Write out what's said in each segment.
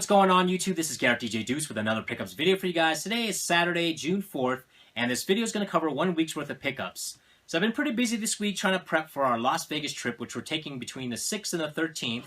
what's going on YouTube? This is Garrett DJ Deuce with another pickups video for you guys. Today is Saturday, June 4th, and this video is going to cover 1 week's worth of pickups. So I've been pretty busy this week trying to prep for our Las Vegas trip, which we're taking between the 6th and the 13th.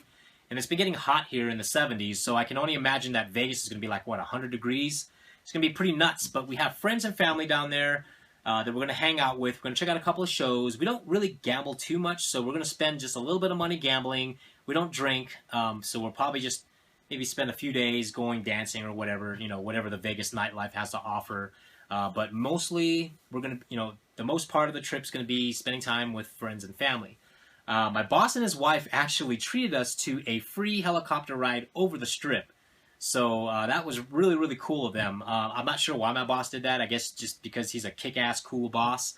And it's been getting hot here in the 70s, so I can only imagine that Vegas is going to be like, what, 100 degrees? It's going to be pretty nuts, but we have friends and family down there that we're going to hang out with. We're going to check out a couple of shows. We don't really gamble too much, so we're going to spend just a little bit of money gambling. We don't drink, so we'll probably just maybe spend a few days going dancing or whatever, whatever the Vegas nightlife has to offer. But mostly, we're going to, the most part of the trip's going to be spending time with friends and family. My boss and his wife actually treated us to a free helicopter ride over the Strip. So that was really, really cool of them. I'm not sure why my boss did that. I guess just because he's a kick-ass cool boss.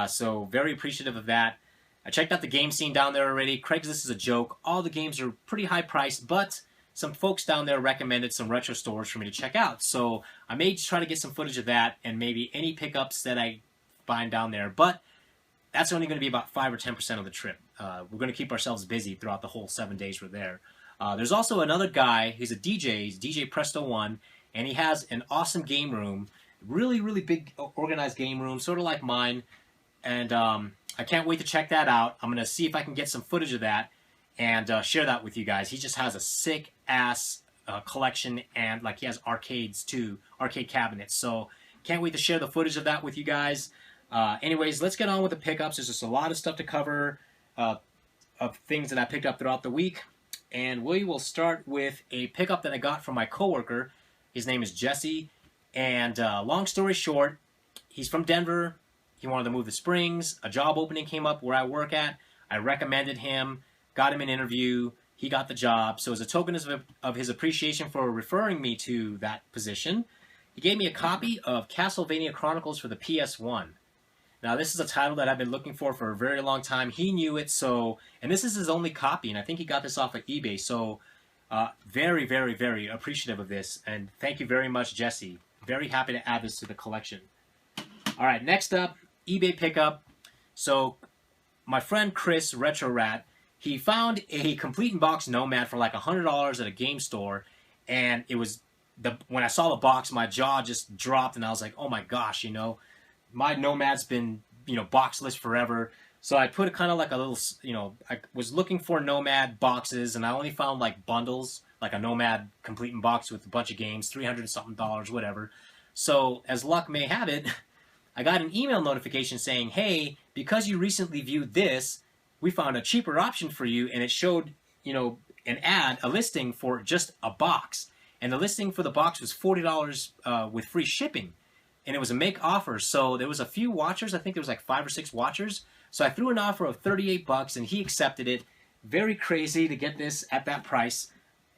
So very appreciative of that. I checked out the game scene down there already. Craigslist is a joke. All the games are pretty high priced, but some folks down there recommended some retro stores for me to check out. So I may try to get some footage of that and maybe any pickups that I find down there. But that's only going to be about 5 or 10% of the trip. We're going to keep ourselves busy throughout the whole 7 days we're there. There's also another guy. He's a DJ. He's DJ Presto One, and he has an awesome game room. Really, really big organized game room, sort of like mine. And I can't wait to check that out. I'm going to see if I can get some footage of that and share that with you guys. He just has a sick-ass collection, and like he has arcades too, arcade cabinets. So can't wait to share the footage of that with you guys. Anyways, let's get on with the pickups. There's just a lot of stuff to cover of things that I picked up throughout the week. And we will start with a pickup that I got from my coworker. His name is Jesse. And long story short, he's from Denver. He wanted to move to Springs. A job opening came up where I work at. I recommended him, got him an interview. He got the job. So as a token of his appreciation for referring me to that position, he gave me a copy of Castlevania Chronicles for the PS1. Now, this is a title that I've been looking for a very long time. He knew it, and this is his only copy, and I think he got this off of eBay. So very, very, very appreciative of this, and thank you very much, Jesse. Very happy to add this to the collection. All right, next up, eBay pickup. So my friend Chris, Retro Rat, he found a complete-in-box Nomad for like $100 at a game store, and it was when I saw the box, my jaw just dropped, and I was like, oh my gosh, my Nomad's been, boxless forever. So I put kind of like a little, I was looking for Nomad boxes, and I only found like bundles, like a Nomad complete in box with a bunch of games, $300-something, whatever. So as luck may have it, I got an email notification saying, hey, because you recently viewed this, we found a cheaper option for you, and it showed, an ad, a listing for just a box. And the listing for the box was $40 with free shipping. And it was a make offer, so there was a few watchers. I think there was like 5 or 6 watchers. So I threw an offer of $38, and he accepted it. Very crazy to get this at that price,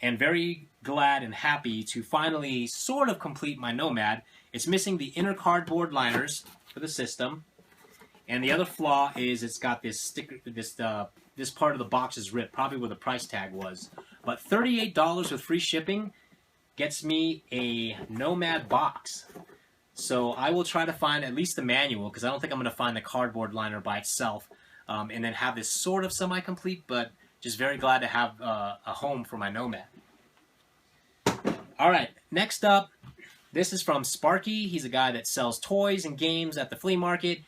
and very glad and happy to finally sort of complete my Nomad. It's missing the inner cardboard liners for the system, and the other flaw is it's got this sticker. This part of the box is ripped, probably where the price tag was. But $38 with free shipping gets me a Nomad box. So I will try to find at least the manual, because I don't think I'm going to find the cardboard liner by itself, and then have this sort of semi-complete, but just very glad to have a home for my Nomad. All right, next up, this is from Sparky. He's a guy that sells toys and games at the flea market.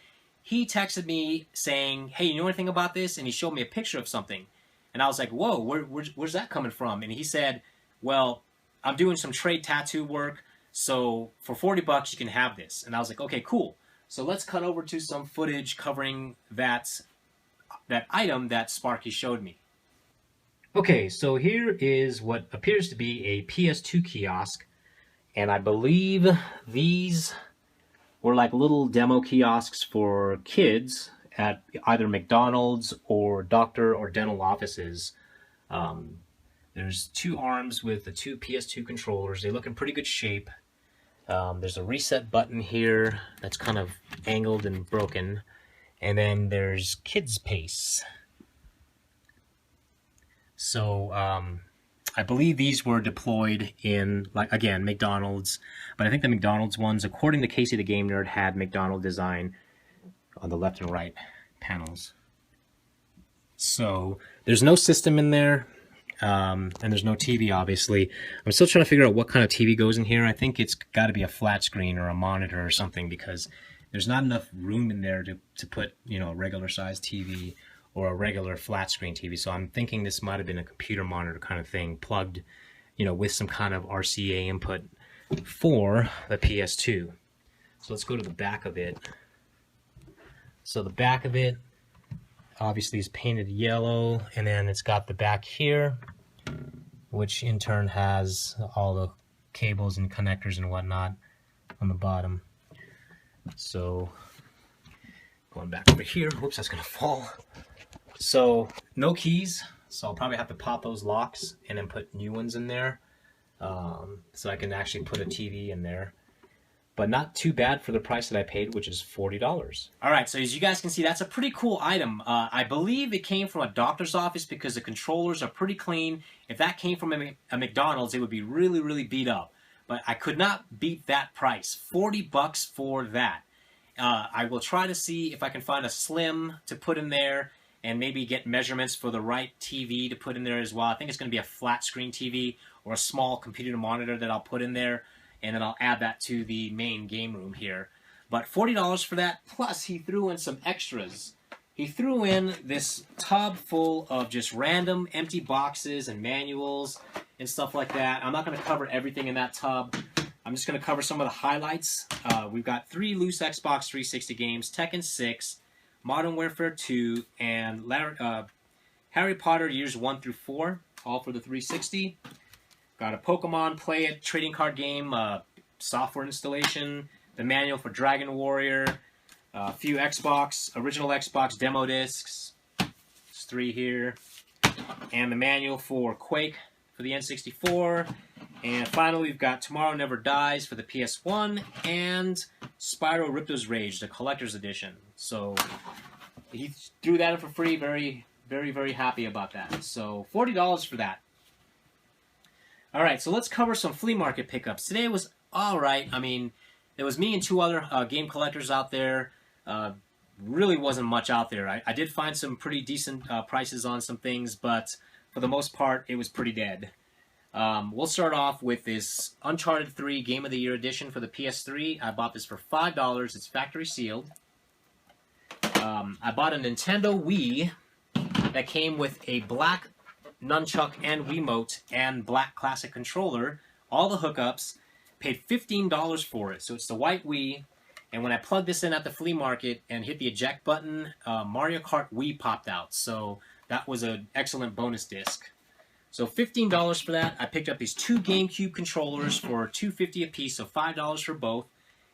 He texted me saying, hey, you know anything about this? And he showed me a picture of something. And I was like, whoa, where's that coming from? And he said, well, I'm doing some trade tattoo work. So for $40 you can have this. And I was like, okay, cool. So let's cut over to some footage covering that item that Sparky showed me. Okay, so here is what appears to be a PS2 kiosk. And I believe these were like little demo kiosks for kids at either McDonald's or doctor or dental offices. There's 2 arms with the 2 PS2 controllers. They look in pretty good shape. There's a reset button here that's kind of angled and broken. And then there's Kids Pace. So I believe these were deployed in, like, again, McDonald's. But I think the McDonald's ones, according to Casey the Game Nerd, had McDonald's design on the left and right panels. So there's no system in there. and there's no TV, obviously. I'm still trying to figure out what kind of TV goes in here. I think it's got to be a flat screen or a monitor or something, because there's not enough room in there to put, you know, a regular size TV or a regular flat screen TV. So I'm thinking this might have been a computer monitor kind of thing, plugged, you know, with some kind of RCA input for the PS2. So let's go to the back of it. So the back of it obviously is painted yellow, and then it's got the back here, which in turn has all the cables and connectors and whatnot on the bottom. So going back over here, whoops, that's gonna fall. So no keys, so I'll probably have to pop those locks and then put new ones in there, so I can actually put a TV in there. But not too bad for the price that I paid, which is $40. All right, so as you guys can see, that's a pretty cool item. I believe it came from a doctor's office because the controllers are pretty clean. If that came from a McDonald's, it would be really, really beat up. But I could not beat that price. $40 for that. I will try to see if I can find a slim to put in there and maybe get measurements for the right TV to put in there as well. I think it's going to be a flat screen TV or a small computer monitor that I'll put in there, and then I'll add that to the main game room here. But $40 for that, plus he threw in some extras. He threw in this tub full of just random empty boxes and manuals and stuff like that. I'm not going to cover everything in that tub. I'm just going to cover some of the highlights. We've got 3 loose Xbox 360 games, Tekken 6, Modern Warfare 2, and Harry Potter Years 1 through 4, all for the 360. Got a Pokemon Play It trading card game, software installation, the manual for Dragon Warrior, a few original Xbox demo discs, there's 3 here, and the manual for Quake for the N64, and finally we've got Tomorrow Never Dies for the PS1, and Spyro Ripto's Rage, the collector's edition. So he threw that in for free, very, very, very happy about that. So $40 for that. Alright, so let's cover some flea market pickups. Today was alright. I mean, there was me and 2 other game collectors out there. Really wasn't much out there. I did find some pretty decent prices on some things, but for the most part, it was pretty dead. We'll start off with this Uncharted 3 Game of the Year edition for the PS3. I bought this for $5. It's factory sealed. I bought a Nintendo Wii that came with a black nunchuck and Wiimote and black classic controller, all the hookups, paid $15 for it. So it's the white Wii, and when I plugged this in at the flea market and hit the eject button, Mario Kart Wii popped out. So that was an excellent bonus disc. So $15 for that. I picked up these 2 GameCube controllers for $2.50 a piece, so $5 for both.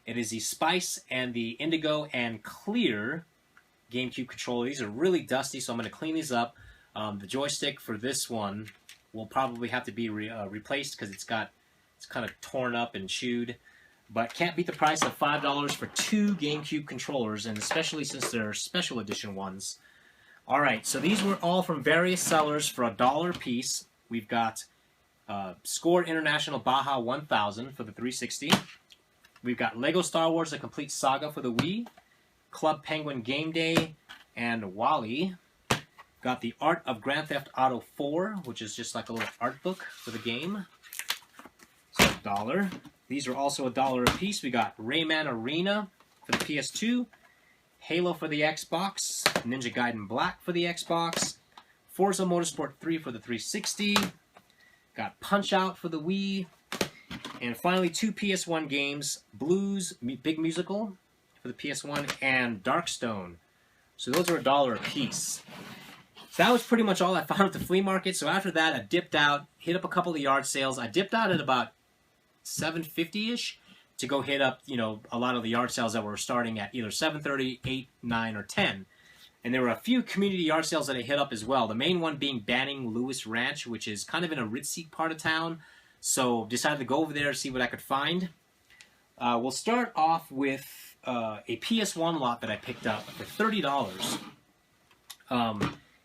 It is the Spice and the Indigo and Clear GameCube controller. These are really dusty, so I'm going to clean these up. The joystick for this one will probably have to be replaced because it's kind of torn up and chewed. But can't beat the price of $5 for 2 GameCube controllers, and especially since they're special edition ones. Alright, so these were all from various sellers for $1 a piece. We've got Score International Baja 1000 for the 360. We've got Lego Star Wars The Complete Saga for the Wii. Club Penguin Game Day and Wally. Got the Art of Grand Theft Auto 4, which is just like a little art book for the game. So $1. These are also $1 a piece. We got Rayman Arena for the PS2, Halo for the Xbox, Ninja Gaiden Black for the Xbox, Forza Motorsport 3 for the 360, got Punch-Out for the Wii, and finally 2 PS1 games, Blues Big Musical for the PS1 and Darkstone. So those are $1 a piece. So that was pretty much all I found at the flea market. So after that, I dipped out, hit up a couple of yard sales. I dipped out at about $7.50-ish to go hit up, you know, a lot of the yard sales that were starting at either $7.30, $8, $9, or $10. And there were a few community yard sales that I hit up as well. The main one being Banning Lewis Ranch, which is kind of in a ritzy part of town. So decided to go over there and see what I could find. We'll start off with a PS1 lot that I picked up for $30.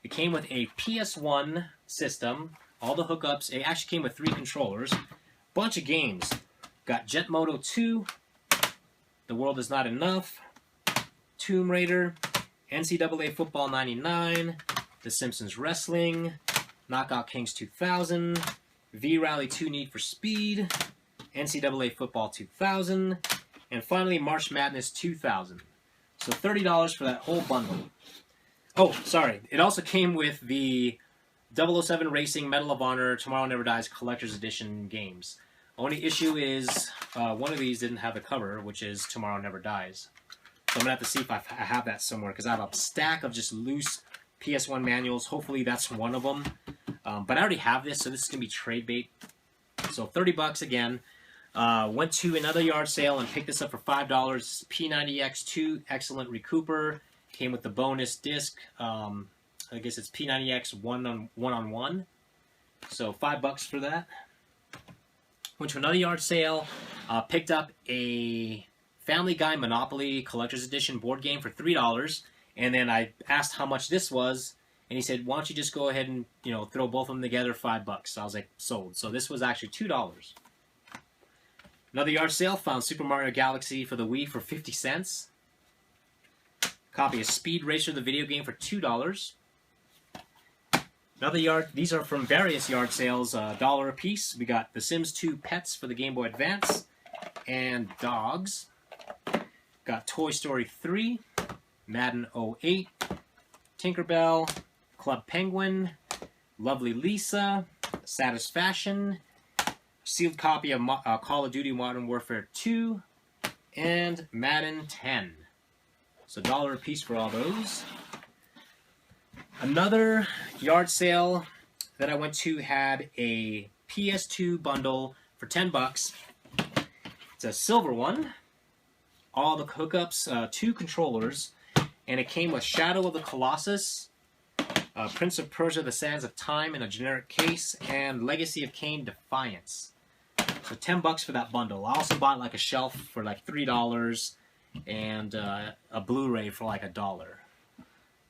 It came with a PS1 system, all the hookups. It actually came with 3 controllers, bunch of games. Got Jet Moto 2, The World Is Not Enough, Tomb Raider, NCAA Football 99, The Simpsons Wrestling, Knockout Kings 2000, V-Rally 2 Need for Speed, NCAA Football 2000, and finally March Madness 2000. So $30 for that whole bundle. Oh, sorry. It also came with the 007 Racing Medal of Honor Tomorrow Never Dies Collector's Edition games. Only issue is one of these didn't have the cover, which is Tomorrow Never Dies. So I'm going to have to see if I have that somewhere, because I have a stack of just loose PS1 manuals. Hopefully that's one of them. But I already have this, so this is going to be trade bait. So $30 again. Went to another yard sale and picked this up for $5. P90X2 Excellent Recouper. Came with the bonus disc. I guess it's P90X one-on-one. So $5 for that. Went to another yard sale. Picked up a Family Guy Monopoly Collector's Edition board game for $3. And then I asked how much this was. And he said, why don't you just go ahead and, throw both of them together, $5. So I was like, sold. So this was actually $2. Another yard sale, found Super Mario Galaxy for the Wii for 50 cents. Copy of Speed Racer, the video game, for $2. Another yard, these are from various yard sales, $1 a piece. We got The Sims 2 Pets for the Game Boy Advance, and Dogs. Got Toy Story 3, Madden 08, Tinkerbell, Club Penguin, Lovely Lisa, Satisfaction, sealed copy of Call of Duty Modern Warfare 2, and Madden 10. So $1 a piece for all those. Another yard sale that I went to had a PS2 bundle for $10. It's a silver one. All the hookups, 2 controllers, and it came with Shadow of the Colossus, Prince of Persia: The Sands of Time in a generic case, and Legacy of Kain: Defiance. So $10 for that bundle. I also bought like a shelf for like $3 and a Blu-ray for like $1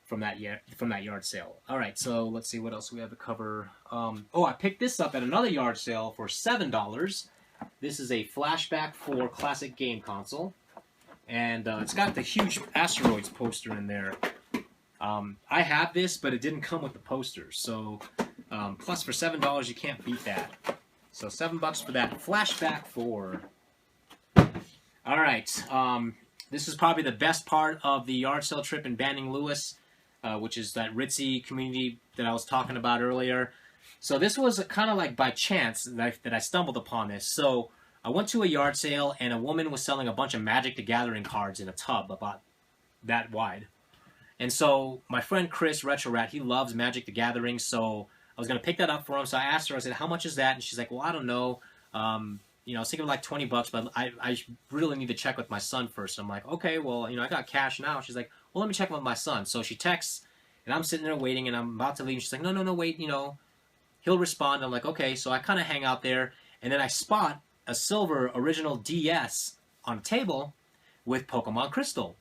from that yard sale. All right, so let's see what else we have to cover. Oh, I picked this up at another yard sale for $7. This is a Flashback 4 classic game console, and it's got the huge Asteroids poster in there. I have this, but it didn't come with the poster. So plus for $7, you can't beat that. So $7 for that Flashback 4. All right, this is probably the best part of the yard sale trip in Banning Lewis, which is that Ritzy community that I was talking about earlier. So this was kind of like by chance that I stumbled upon this. So I went to a yard sale, and a woman was selling a bunch of Magic the Gathering cards in a tub about that wide. And so my friend Chris, Retro Rat, he loves Magic the Gathering, so I was going to pick that up for him. So I asked her, I said, how much is that? And she's like, well, I don't know. I was thinking of like $20, but I really need to check with my son first. I'm like, okay, well, I got cash now. She's like, well, let me check with my son. So she texts, and I'm sitting there waiting, and I'm about to leave. And she's like, no, wait, he'll respond. I'm like, okay. So I kind of hang out there, and then I spot a silver original DS on a table with Pokemon Crystal.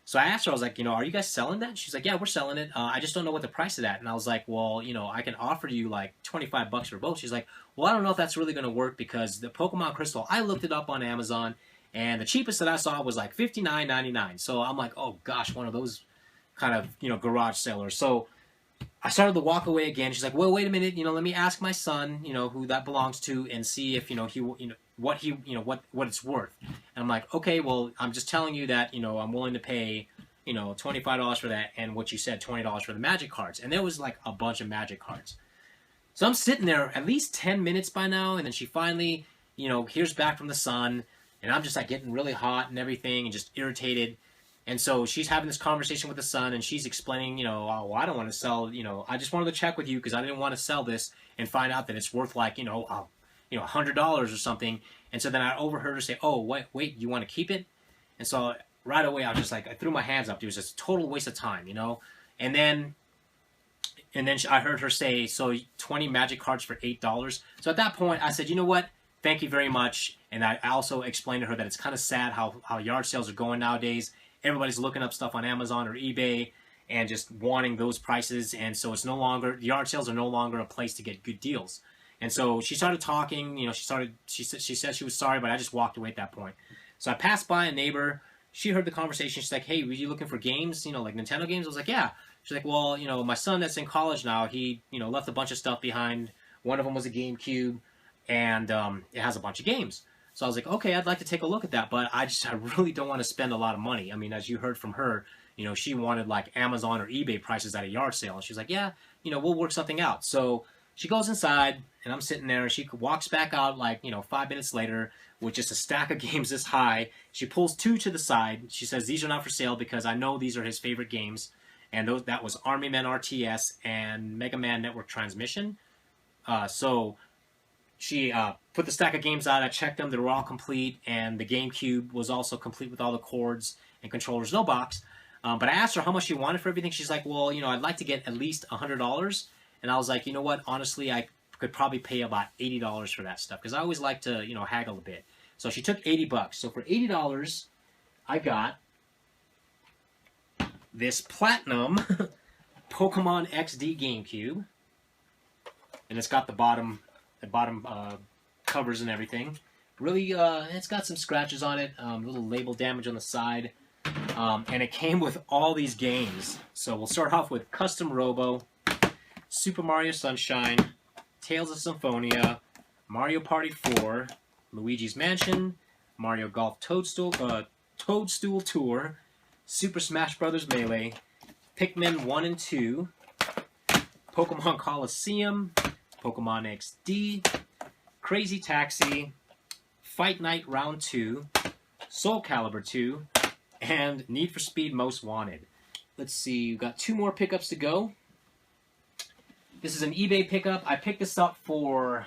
So I asked her, I was like, are you guys selling that? She's like, yeah, we're selling it. I just don't know what the price of that. And I was like, well, I can offer you like $25 for both. She's like, well, I don't know if that's really going to work, because the Pokemon Crystal, I looked it up on Amazon, and the cheapest that I saw was like $59.99. So I'm like, oh gosh, one of those kind of, garage sellers. So I started to walk away again. She's like, well, wait a minute, let me ask my son, who that belongs to, and see if, what it's worth. And I'm like, okay, well, I'm just telling you that, I'm willing to pay, $25 for that, and what you said, $20 for the Magic cards. And there was like a bunch of Magic cards. So I'm sitting there at least 10 minutes by now, and then she finally, hears back from the son, and I'm just like getting really hot and everything, and just irritated. And so she's having this conversation with the son, and she's explaining, oh, I don't want to sell, I just wanted to check with you because I didn't want to sell this and find out that it's worth like, $100 or something. And so then I overheard her say, oh, wait, you want to keep it? And so right away I was just like, I threw my hands up. It was just a total waste of time, And then I heard her say, so 20 Magic cards for $8. So at that point I said, you know what? Thank you very much. And I also explained to her that it's kind of sad how yard sales are going nowadays. Everybody's looking up stuff on Amazon or eBay and just wanting those prices. And so it's no longer, yard sales are no longer a place to get good deals. And so she started talking, she said she was sorry, but I just walked away at that point. So I passed by a neighbor she heard the conversation. She's like, "Hey, were you looking for games? You know, like Nintendo games?" I was like, "Yeah." She's like, "Well, you know, my son that's in college now, he, you know, left a bunch of stuff behind. One of them was a GameCube, and it has a bunch of games." So I was like, "Okay, I'd like to take a look at that, but I really don't want to spend a lot of money." I mean, as you heard from her, you know, she wanted like Amazon or eBay prices at a yard sale, and she's like, "Yeah, you know, we'll work something out." So she goes inside, and I'm sitting there, and she walks back out like, you know, 5 minutes later with just a stack of games this high. She pulls two to the side. She says, "These are not for sale because I know these are his favorite games." And that was Army Men RTS and Mega Man Network Transmission. So she put the stack of games out. I checked them; they were all complete, and the GameCube was also complete with all the cords and controllers, no box. But I asked her how much she wanted for everything. She's like, "Well, you know, I'd like to get at least $100." And I was like, "You know what? Honestly, I could probably pay about $80 for that stuff because I always like to, you know, haggle a bit." So she took $80. So for $80, I got this platinum Pokemon XD GameCube, and it's got the bottom covers and everything. Really, it's got some scratches on it, little label damage on the side, and it came with all these games. So we'll start off with Custom Robo, Super Mario Sunshine, Tales of Symphonia, Mario Party 4, Luigi's Mansion, Mario Golf Toadstool Tour, Super Smash Bros. Melee, Pikmin 1 and 2, Pokemon Coliseum, Pokemon XD, Crazy Taxi, Fight Night Round 2, Soul Calibur 2, and Need for Speed Most Wanted. Let's see, we've got 2 more pickups to go. This is an eBay pickup. I picked this up for,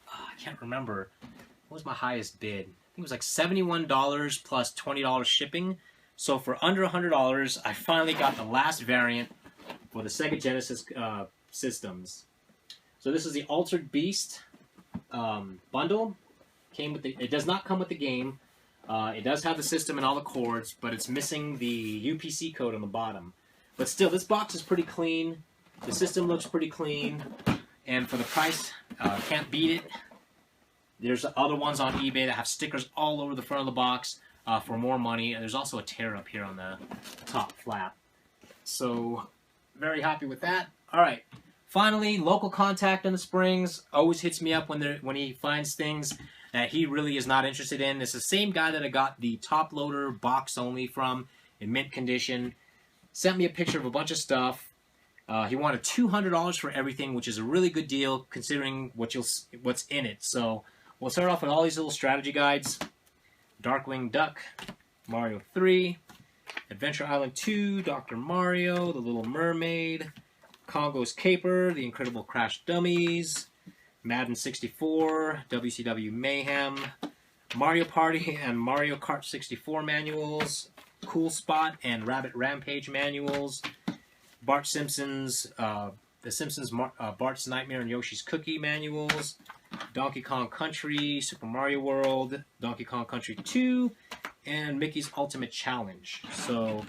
I can't remember, what was my highest bid? I think it was like $71 plus $20 shipping. So for under $100, I finally got the last variant for the Sega Genesis systems. So this is the Altered Beast bundle. It does not come with the game. It does have the system and all the cords, but it's missing the UPC code on the bottom. But still, this box is pretty clean. The system looks pretty clean, and for the price, can't beat it. There's other ones on eBay that have stickers all over the front of the box for more money. And there's also a tear up here on the top flap. So, very happy with that. All right, finally, local contact in the Springs always hits me up when he finds things that he really is not interested in. It's the same guy that I got the top loader box only from in mint condition. Sent me a picture of a bunch of stuff. He wanted $200 for everything, which is a really good deal considering what's in it. So we'll start off with all these little strategy guides. Darkwing Duck, Mario 3, Adventure Island 2, Dr. Mario, The Little Mermaid, Congo's Caper, The Incredible Crash Dummies, Madden 64, WCW Mayhem, Mario Party and Mario Kart 64 manuals, Cool Spot and Rabbit Rampage manuals, Bart Simpson's, The Simpsons, Bart's Nightmare and Yoshi's Cookie manuals, Donkey Kong Country, Super Mario World, Donkey Kong Country 2, and Mickey's Ultimate Challenge. So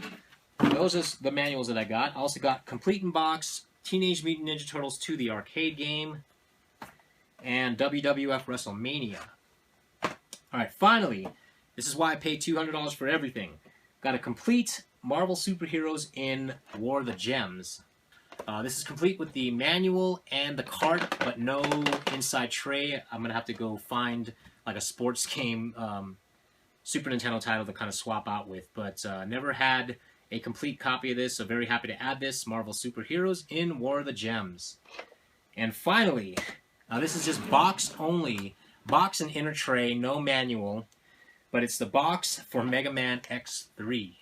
those are the manuals that I got. I also got Complete in Box, Teenage Mutant Ninja Turtles 2, the arcade game, and WWF WrestleMania. Alright, finally, this is why I paid $200 for everything. Got a complete Marvel Superheroes in War of the Gems. This is complete with the manual and the cart, but no inside tray. I'm going to have to go find like a sports game Super Nintendo title to kind of swap out with. But never had a complete copy of this, so very happy to add this. Marvel Superheroes in War of the Gems. And finally, this is just box only. Box and inner tray, no manual. But it's the box for Mega Man X3.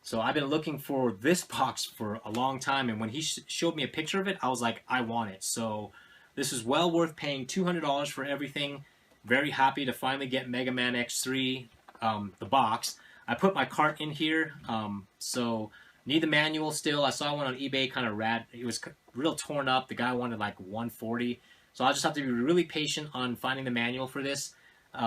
So I've been looking for this box for a long time, and when he showed me a picture of it, I was like, I want it. So this is well worth paying $200 for everything. Very happy to finally get Mega Man X3, the box. I put my cart in here, so need the manual still. I saw one on eBay, kind of rad. It was real torn up. The guy wanted like $140. So I'll just have to be really patient on finding the manual for this.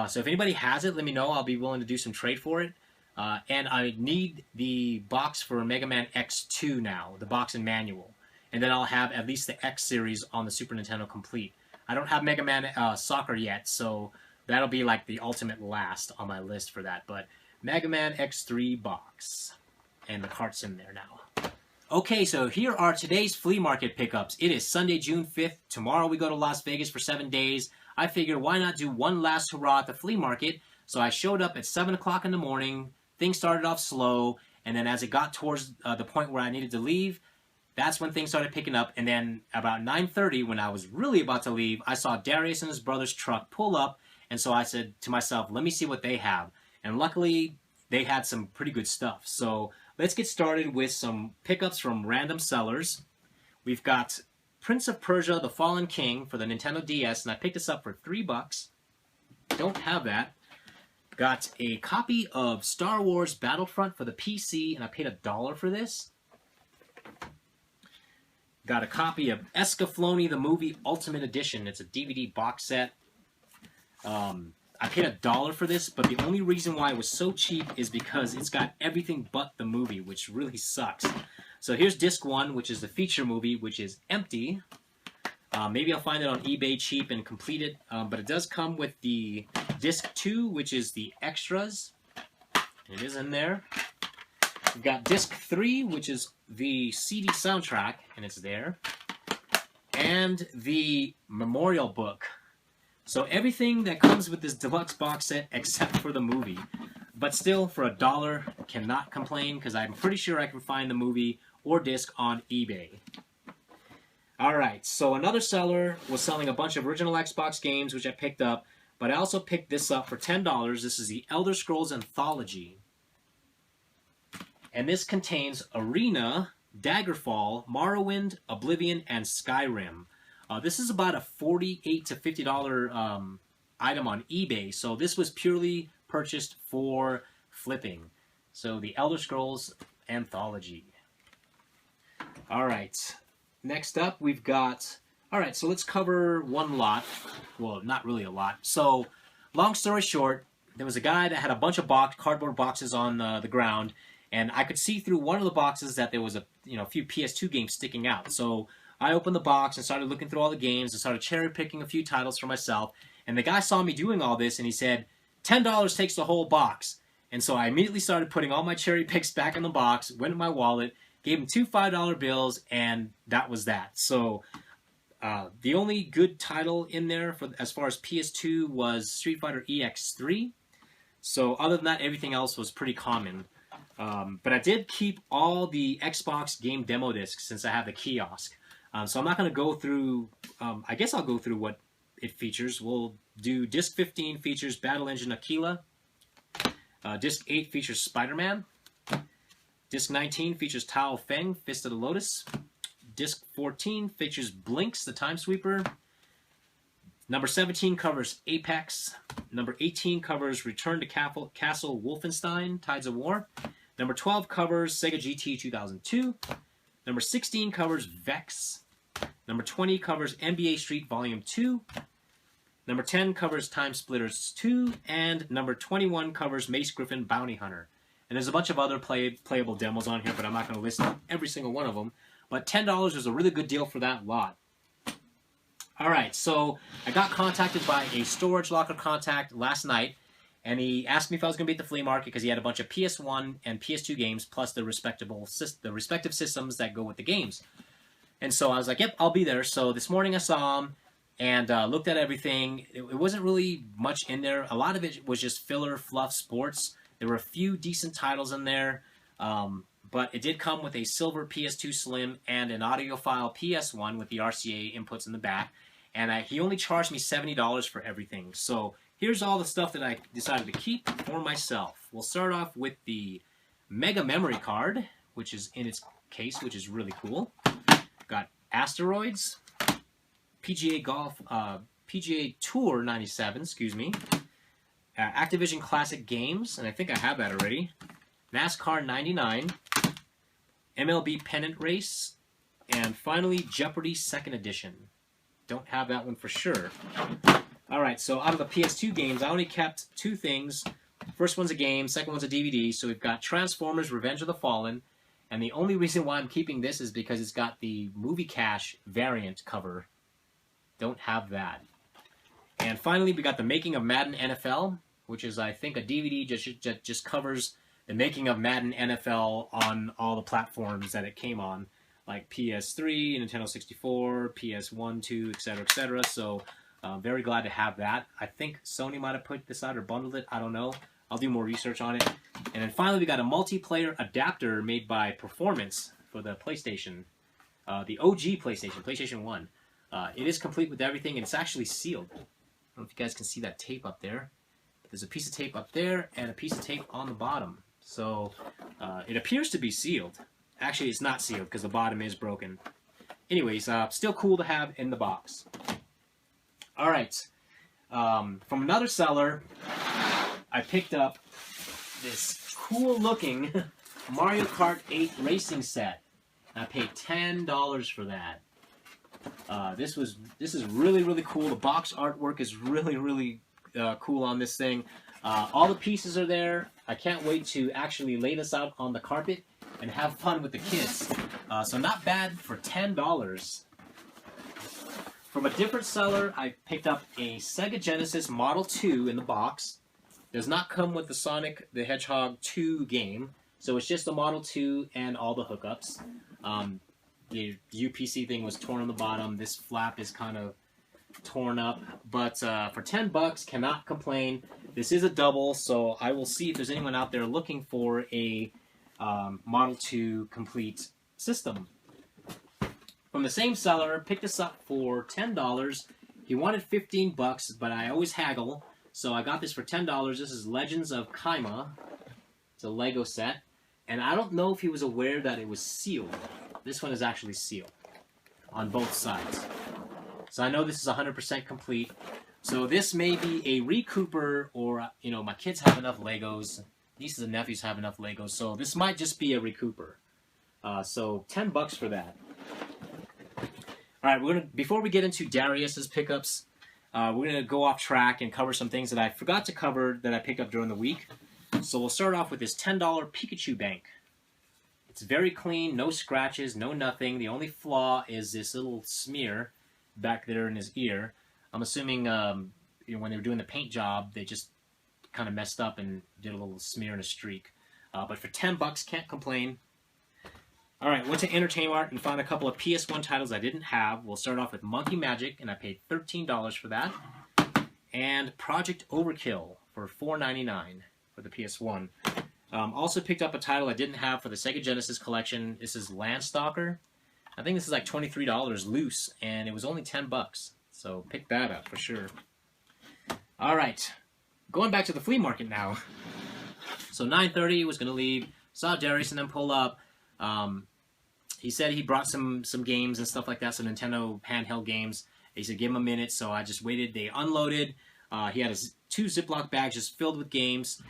So if anybody has it, let me know. I'll be willing to do some trade for it. And I need the box for Mega Man X2 now, the box and manual. And then I'll have at least the X series on the Super Nintendo complete. I don't have Mega Man Soccer yet, so that'll be like the ultimate last on my list for that. But Mega Man X3 box. And the cart's in there now. Okay, so here are today's flea market pickups. It is Sunday, June 5th. Tomorrow we go to Las Vegas for 7 days. I figured why not do one last hurrah at the flea market? So I showed up at 7 o'clock in the morning. Things started off slow. And then as it got towards the point where I needed to leave, that's when things started picking up. And then about 9:30, when I was really about to leave, I saw Darius and his brother's truck pull up. And so I said to myself, let me see what they have. And luckily, they had some pretty good stuff. So let's get started with some pickups from random sellers. We've got Prince of Persia, The Fallen King for the Nintendo DS, and I picked this up for $3. Don't have that. Got a copy of Star Wars Battlefront for the PC, and I paid $1 for this. Got a copy of Escaflowne, the movie Ultimate Edition. It's a DVD box set. I paid $1 for this, but the only reason why it was so cheap is because it's got everything but the movie, which really sucks. So here's disc 1, which is the feature movie, which is empty. Maybe I'll find it on eBay cheap and complete it, but it does come with the disc 2, which is the extras. It is in there. We've got disc 3, which is the CD soundtrack, and it's there. And the memorial book. So everything that comes with this deluxe box set except for the movie. But still, for $1, cannot complain because I'm pretty sure I can find the movie or disc on eBay. Alright, so another seller was selling a bunch of original Xbox games, which I picked up. But I also picked this up for $10. This is the Elder Scrolls Anthology. And this contains Arena, Daggerfall, Morrowind, Oblivion, and Skyrim. This is about a $48 to $50 item on eBay, so this was purely purchased for flipping. So the Elder Scrolls Anthology. Alright, next up we've got... Alright, so let's cover one lot. Well, not really a lot. So, long story short, there was a guy that had a bunch of cardboard boxes on the ground, and I could see through one of the boxes that there was a few PS2 games sticking out. So I opened the box and started looking through all the games and started cherry-picking a few titles for myself. And the guy saw me doing all this, and he said, $10 takes the whole box. And so I immediately started putting all my cherry picks back in the box, went in my wallet, gave him 2 $5 bills, and that was that. So the only good title in there as far as PS2 was Street Fighter EX3. So other than that, everything else was pretty common. But I did keep all the Xbox game demo discs since I have the kiosk. So I'm not going to go through, I guess I'll go through what it features. We'll do Disc 15 features Battle Engine Aquila. Disc 8 features Spider-Man. Disc 19 features Tao Feng, Fist of the Lotus. Disc 14 features Blinks, the Time Sweeper. Number 17 covers Apex. Number 18 covers Return to Castle Wolfenstein, Tides of War. Number 12 covers Sega GT 2002. Number 16 covers Vex. Number 20 covers NBA Street Volume 2. Number 10 covers Time Splitters 2. And number 21 covers Mace Griffin Bounty Hunter. And there's a bunch of other playable demos on here, but I'm not going to list every single one of them. But $10 is a really good deal for that lot. Alright, so I got contacted by a storage locker contact last night, and he asked me if I was going to be at the flea market because he had a bunch of PS1 and PS2 games, plus the respective systems that go with the games. And so I was like, yep, I'll be there. So this morning I saw him and looked at everything. It wasn't really much in there. A lot of it was just filler, fluff, sports. There were a few decent titles in there, but it did come with a silver PS2 Slim and an audiophile PS1 with the RCA inputs in the back. And he only charged me $70 for everything. So here's all the stuff that I decided to keep for myself. We'll start off with the Mega Memory Card, which is in its case, which is really cool. Got Asteroids, PGA Tour 97, excuse me. Activision Classic Games, and I think I have that already. NASCAR 99, MLB Pennant Race, and finally Jeopardy! 2nd Edition. Don't have that one for sure. Alright, so out of the PS2 games, I only kept 2 things. First one's a game, second one's a DVD. So we've got Transformers Revenge of the Fallen, and the only reason why I'm keeping this is because it's got the Movie Cache variant cover. Don't have that. And finally, we got the Making of Madden NFL. which is, I think, a DVD just covers the making of Madden NFL on all the platforms that it came on, like PS3, Nintendo 64, PS1, 2, etc., etc. So, very glad to have that. I think Sony might have put this out or bundled it. I don't know. I'll do more research on it. And then finally, we got a multiplayer adapter made by Performance for the PlayStation, the OG PlayStation, PlayStation 1. It is complete with everything, and it's actually sealed. I don't know if you guys can see that tape up there. There's a piece of tape up there and a piece of tape on the bottom. So it appears to be sealed. Actually, it's not sealed because the bottom is broken. Anyways, still cool to have in the box. All right. From another seller, I picked up this cool-looking Mario Kart 8 racing set. I paid $10 for that. This is really cool. The box artwork is really cool on this thing. All the pieces are there. I can't wait to actually lay this out on the carpet and have fun with the kids. So not bad for $10. From a different seller, I picked up a Sega Genesis Model 2 in the box. Does not come with the Sonic the Hedgehog 2 game, so it's just the Model 2 and all the hookups. The UPC thing was torn on the bottom. This flap is kind of torn up, but for $10, cannot complain. This is a double, so I will see if there's anyone out there looking for a Model 2 complete system. From the same seller, picked this up for $10. He wanted $15, but I always haggle, so I got this for $10. This is Legends of Kaima. It's a Lego set, and I don't know if he was aware that it was sealed. This one is actually sealed on both sides. So I know this is 100% complete. So this may be a recouper, or, you know, my kids have enough Legos. Nieces and nephews have enough Legos. So this might just be a recouper. So $10 for that. All right, before we get into Darius's pickups, we're gonna go off track and cover some things that I forgot to cover that I picked up during the week. So we'll start off with this $10 Pikachu bank. It's very clean, no scratches, no nothing. The only flaw is this little smear back there in his ear. I'm assuming you know, when they were doing the paint job, they just kind of messed up and did a little smear and a streak. But for $10, can't complain. All right, went to Entertainment and found a couple of PS1 titles I didn't have. We'll start off with Monkey Magic, and I paid $13 for that. And Project Overkill for $4.99 for the PS1. Also picked up a title I didn't have for the Sega Genesis collection. This is Landstalker. I think this is like $23 loose, and it was only $10. So pick that up for sure. All right, going back to the flea market now. So 9:30 was going to leave. Saw Darius and then pull up. He said he brought some games and stuff like that, some Nintendo handheld games. He said give him a minute, so I just waited. They unloaded. He had his 2 Ziploc bags just filled with games.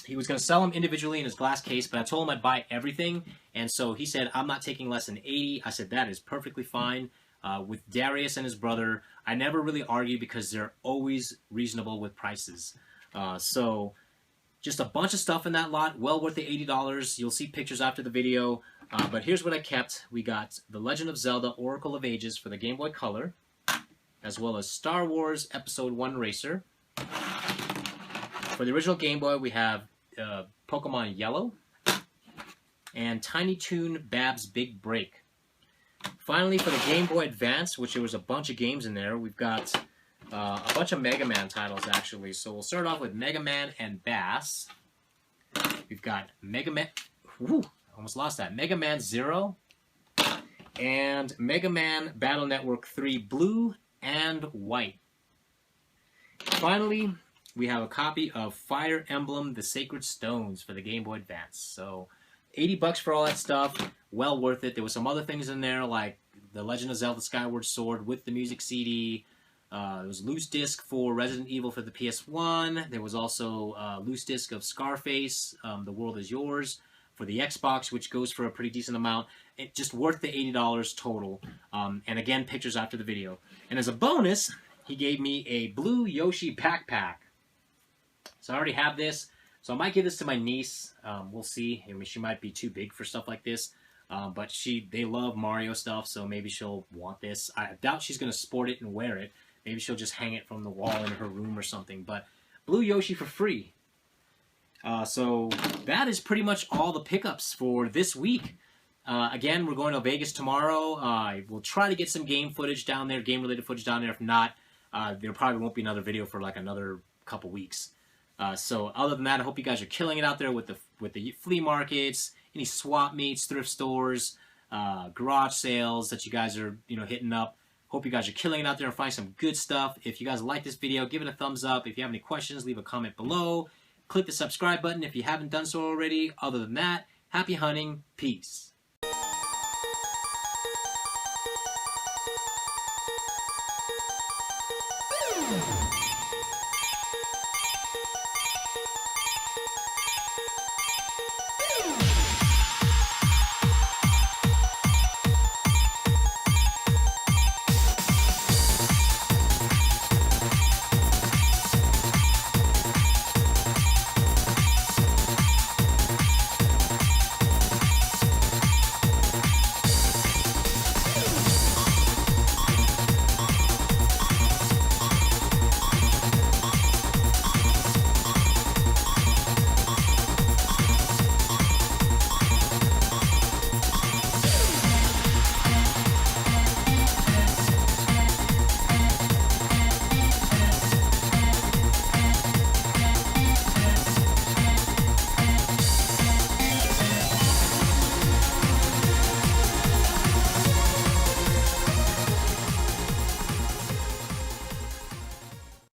He was going to sell them individually in his glass case, but I told him I'd buy everything, and so he said, I'm not taking less than 80. I said, that is perfectly fine. With Darius and his brother, I never really argue because they're always reasonable with prices. So just a bunch of stuff in that lot, well worth the $80. You'll see pictures after the video. But here's what I kept. We got The Legend of Zelda Oracle of Ages for the Game Boy Color, as well as Star Wars Episode 1 Racer. For the original Game Boy, we have Pokemon Yellow and Tiny Toon Bab's Big Break. Finally, for the Game Boy Advance, which there was a bunch of games in there, we've got a bunch of Mega Man titles, actually. So we'll start off with Mega Man and Bass. We've got Mega Man... Whew, almost lost that. Mega Man Zero. And Mega Man Battle Network 3 Blue and White. Finally, we have a copy of Fire Emblem The Sacred Stones for the Game Boy Advance. So $80 for all that stuff. Well worth it. There were some other things in there like The Legend of Zelda Skyward Sword with the music CD. There was a loose disc for Resident Evil for the PS1. There was also a loose disc of Scarface, The World Is Yours, for the Xbox, which goes for a pretty decent amount. It's just worth the $80 total. And again, pictures after the video. And as a bonus, he gave me a blue Yoshi backpack. So I already have this. So I might give this to my niece. We'll see. I mean, she might be too big for stuff like this. But they love Mario stuff, so maybe she'll want this. I doubt she's going to sport it and wear it. Maybe she'll just hang it from the wall in her room or something. But Blue Yoshi for free. So that is pretty much all the pickups for this week. Again, we're going to Vegas tomorrow. We'll try to get some game footage down there, game-related footage down there. If not, there probably won't be another video for like another couple weeks. So other than that, I hope you guys are killing it out there with the flea markets, any swap meets, thrift stores, garage sales that you guys are hitting up. Hope you guys are killing it out there and finding some good stuff. If you guys like this video, give it a thumbs up. If you have any questions, leave a comment below. Click the subscribe button if you haven't done so already. Other than that, happy hunting. Peace.